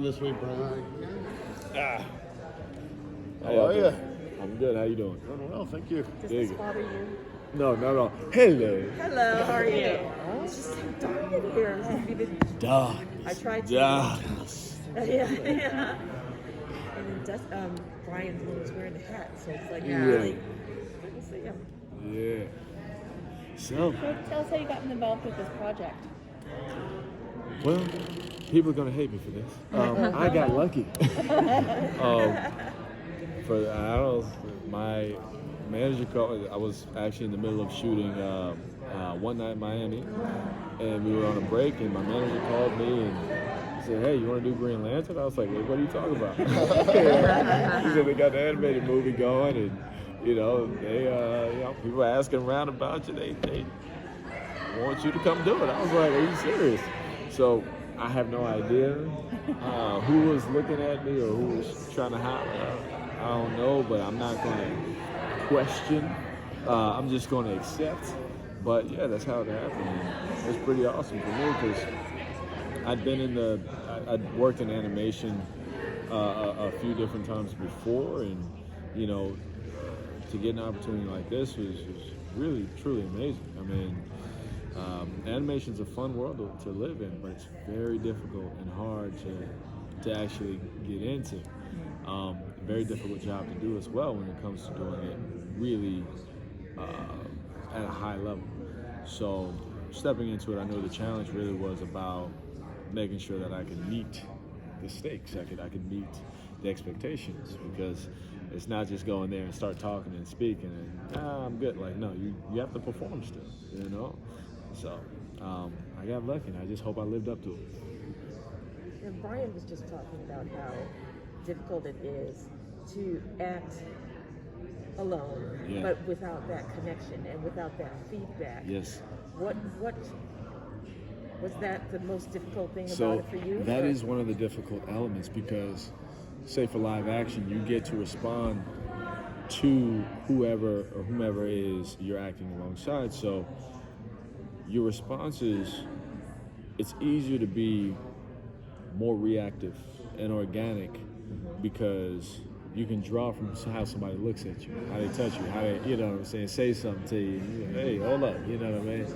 This week, Brian. How are you? I'm good. How you doing? Doing well, thank you. Does this bother you? No, not at all. Hello. Hello, how are you? Oh, it's just so dark in here. Darkness. I tried to. Darkness. Yeah. And then Brian's was wearing the hat, so it's like, Right. we'll see him. Yeah. So, So tell us how you got involved with this project. well, people are gonna hate me for this. I got lucky. I don't know, my manager called. I was actually in the middle of shooting one night in Miami, and we were on a break, and my manager called me and said, "Hey, you want to do Green Lantern?" I was like, "What are you talking about?" He said they got the animated movie going, and they people are asking around about you. They want you to come do it. I was like, "Are you serious?" So I have no idea who was looking at me or who was trying to holler. I don't know, but I'm not going to question. I'm just going to accept. But yeah, that's how it happened. It was pretty awesome for me because I'd worked in animation a few different times before, and to get an opportunity like this was really truly amazing. I mean, animation's a fun world to live in, but it's very difficult and hard to actually get into. Very difficult job to do as well when it comes to doing it really at a high level. So stepping into it, I know the challenge really was about making sure that I could meet the stakes. I could meet the expectations, because it's not just going there and start talking and speaking and I'm good. Like, no, you have to perform still, So I got lucky, and I just hope I lived up to it. And Brian was just talking about how difficult it is to act alone, Yeah. but without that connection and without that feedback. Yes. What was that the most difficult thing So about it for you? that is one of the difficult elements, because, say for live action, you get to respond to whomever is you're acting alongside. So your responses, it's easier to be more reactive and organic, because you can draw from how somebody looks at you, how they touch you, how they, say something to you. Hey, hold up, you know what I mean?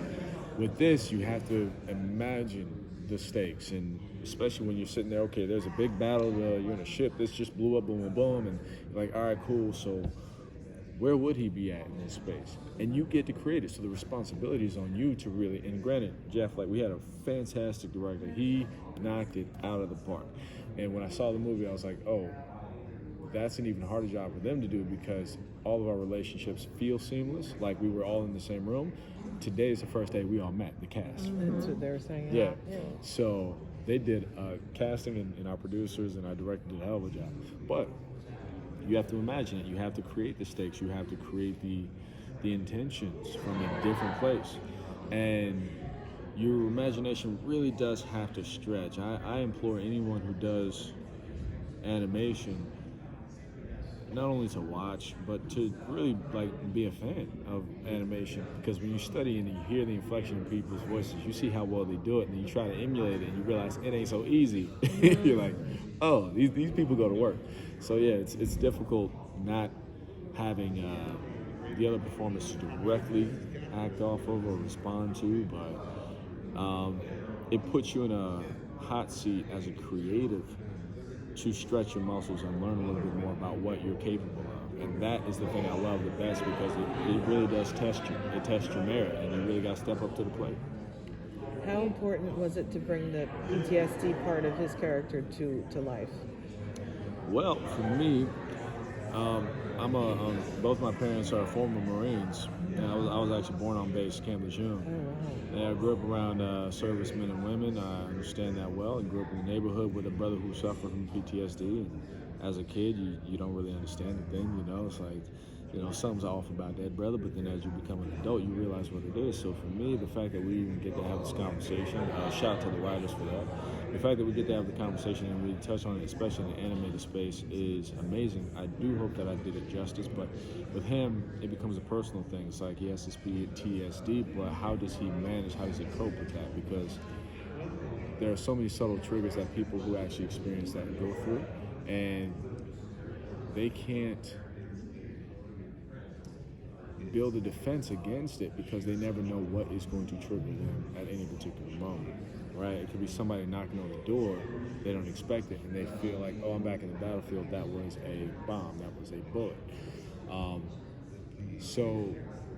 With this, you have to imagine the stakes, and especially when you're sitting there, okay, there's a big battle, you're in a ship, this just blew up, boom, boom, boom, and you're like, all right, cool, so where would he be at in this space? And you get to create it, so the responsibility is on you to really, and granted, Jeff, we had a fantastic director. He knocked it out of the park. And when I saw the movie, I was like, oh, that's an even harder job for them to do, because all of our relationships feel seamless, like we were all in the same room. Today is the first day we all met, the cast. That's what they were saying. Yeah. So they did casting, and our producers and our director did a hell of a job. But you have to imagine it. You have to create the stakes. You have to create the intentions from a different place. And your imagination really does have to stretch. I implore anyone who does animation not only to watch, but to really be a fan of animation, because when you study and you hear the inflection in people's voices, you see how well they do it, and then you try to emulate it, and you realize it ain't so easy. You're like, oh, these people go to work. So yeah, it's difficult not having the other performers to directly act off of or respond to, but it puts you in a hot seat as a creative to stretch your muscles and learn a little bit more about what you're capable of. And that is the thing I love the best, because it really does test you. It tests your merit, and you really got to step up to the plate. How important was it to bring the PTSD part of his character to life? Well, for me, both my parents are former Marines, and I was actually born on base, Camp Lejeune. And I grew up around servicemen and women. I understand that well. I grew up in a neighborhood with a brother who suffered from PTSD. And as a kid, you don't really understand the thing, It's like, something's off about that brother. But then as you become an adult, you realize what it is. So for me, the fact that we even get to have this conversation, shout out to the writers for that. The fact that we get to have the conversation and really touch on it, especially in the animated space, is amazing. I do hope that I did it justice, but with him, it becomes a personal thing. It's like he has this PTSD, but how does he manage, how does he cope with that? Because there are so many subtle triggers that people who actually experience that go through, and they can't build a defense against it because they never know what is going to trigger them at any particular moment, right? It could be somebody knocking on the door, they don't expect it, and they feel like, oh, I'm back in the battlefield, that was a bomb, that was a bullet. So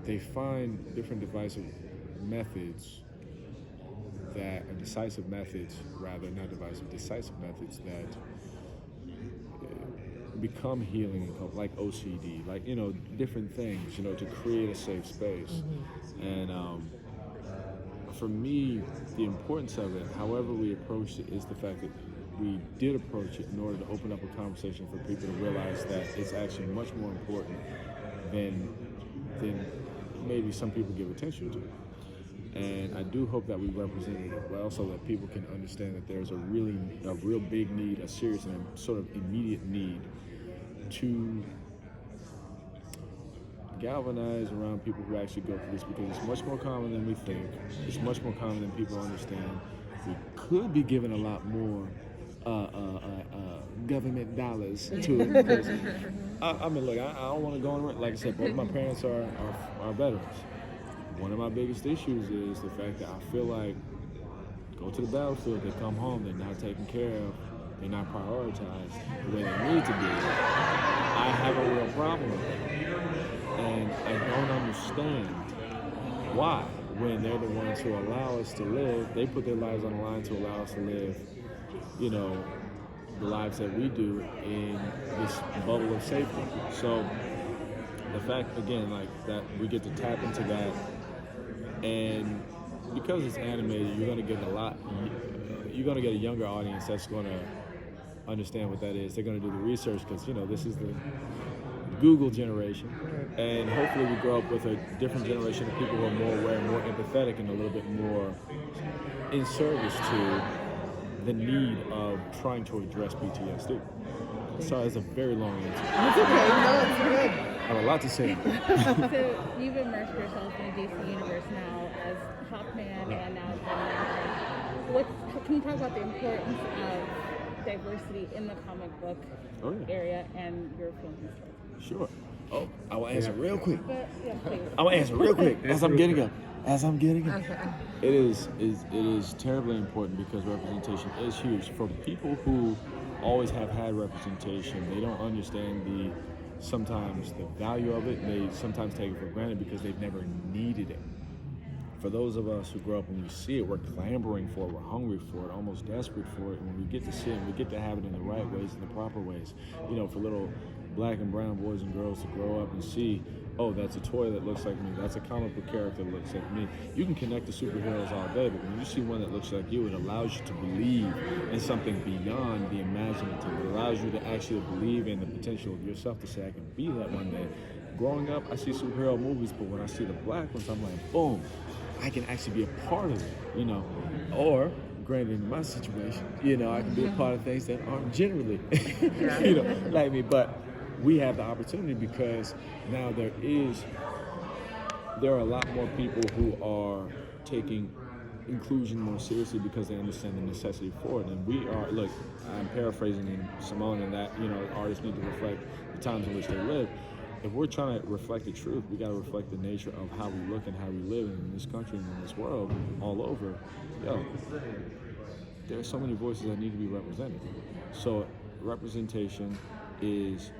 they find different decisive methods decisive methods that become healing, like OCD, like, different things, to create a safe space. And for me, the importance of it, however we approached it, is the fact that we did approach it in order to open up a conversation for people to realize that it's actually much more important than maybe some people give attention to. And I do hope that we represented it well so that people can understand that there's a real big need, a serious and sort of immediate need to galvanize around people who actually go through this, because it's much more common than we think. It's much more common than people understand. We could be giving a lot more government dollars to it. Because, I mean, look, I don't want to go on. Like I said, both of my parents are veterans. One of my biggest issues is the fact that I feel like go to the battlefield, they come home, they're not taken care of, they're not prioritized the way they need to be. I have a real problem with it. And I don't understand why, when they're the ones who allow us to live, they put their lives on the line to allow us to live, the lives that we do in this bubble of safety. So the fact, again, like that we get to tap into that, and because it's animated, you're going to get a younger audience that's going to understand what that is. They're going to do the research because, this is the Google generation, and hopefully we grow up with a different generation of people who are more aware, more empathetic, and a little bit more in service to the need of trying to address PTSD. Sorry, it's a very long answer. It's okay. No, it's good. I have a lot to say. So you've immersed yourself in the DC universe now as Hawkman and now as Green Lantern. Can you talk about the importance of diversity in the comic book area and your film history? Sure. Oh, I will answer real quick. But, yeah, please. I will answer real quick as I'm getting up. It is terribly important because representation is huge. For people who always have had representation, they don't understand sometimes the value of it. They sometimes take it for granted because they've never needed it. For those of us who grow up and we see it, we're clamoring for it, we're hungry for it, almost desperate for it. And when we get to see it, we get to have it in the right ways, in the proper ways. For little black and brown boys and girls to grow up and see, oh, that's a toy that looks like me, that's a comic book character that looks like me. You can connect to superheroes all day, but when you see one that looks like you, it allows you to believe in something beyond the imaginative. It allows you to actually believe in the potential of yourself to say, I can be that one day. Growing up, I see superhero movies, but when I see the black ones, I'm like, boom, I can actually be a part of it, Or, granted, in my situation, I can be a part of things that aren't generally, like me, but we have the opportunity because now there are a lot more people who are taking inclusion more seriously because they understand the necessity for it. And we are, look, I'm paraphrasing in Simone and that, artists need to reflect the times in which they live. If we're trying to reflect the truth, we got to reflect the nature of how we look and how we live in this country and in this world all over. There are so many voices that need to be represented. So representation is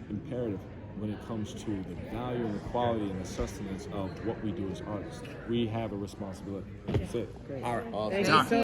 imperative when it comes to the value and the quality and the sustenance of what we do as artists. We have a responsibility. That's it. Great. All right. Thank you so